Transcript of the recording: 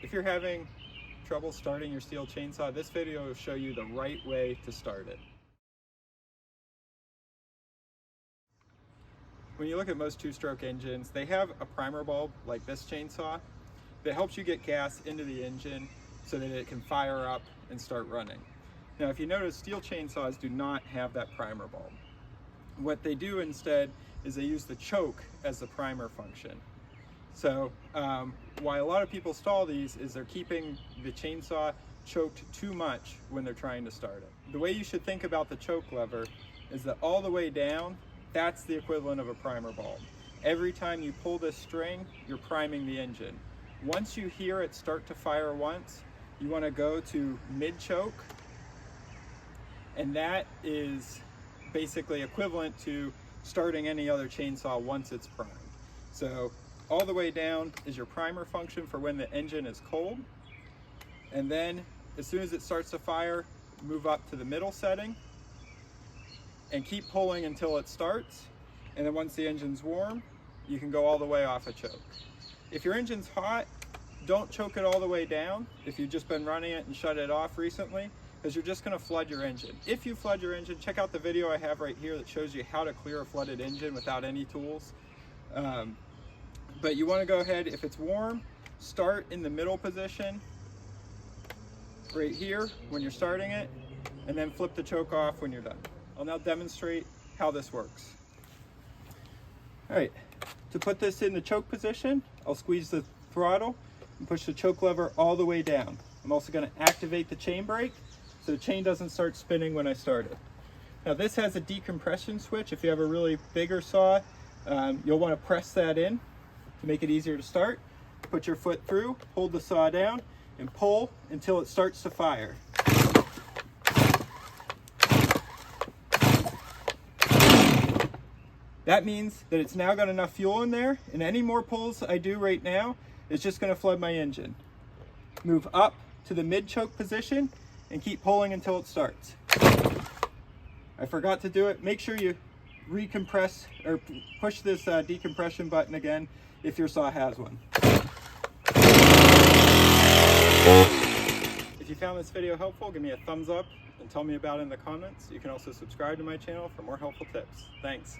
If you're having trouble starting your Stihl chainsaw, this video will show you the right way to start it. When you look at most two-stroke engines, they have a primer bulb like this chainsaw that helps you get gas into the engine so that it can fire up and start running. Now, if you notice, Stihl chainsaws do not have that primer bulb. What they do instead is they use the choke as the primer function. So why a lot of people stall these is they're keeping the chainsaw choked too much when they're trying to start it. The way you should think about the choke lever is that all the way down, that's the equivalent of a primer bulb. Every time you pull this string, you're priming the engine. Once you hear it start to fire once, you want to go to mid-choke, and that is basically equivalent to starting any other chainsaw once it's primed. So all the way down is your primer function for when the engine is cold, and then as soon as it starts to fire, move up to the middle setting and keep pulling until it starts, and then once the engine's warm, you can go all the way off a choke. If your engine's hot, don't choke it all the way down if you've just been running it and shut it off recently, because you're just going to flood your engine. If you flood your engine, check out the video I have right here that shows you how to clear a flooded engine without any tools. But you want to go ahead, if it's warm, start in the middle position right here when you're starting it, and then flip the choke off when you're done. I'll now demonstrate how this works. All right, to put this in the choke position, I'll squeeze the throttle and push the choke lever all the way down. I'm also going to activate the chain brake so the chain doesn't start spinning when I start it. Now this has a decompression switch. If you have a really bigger saw, you'll want to press that in to make it easier to start. Put your foot through, hold the saw down, and pull until it starts to fire. That means that it's now got enough fuel in there, and any more pulls I do right now, it's just going to flood my engine. Move up to the mid-choke position and keep pulling until it starts. I forgot to do it. Make sure you recompress or push this decompression button again if your saw has one. If you found this video helpful, give me a thumbs up and tell me about it in the comments. You can also subscribe to my channel for more helpful tips. Thanks.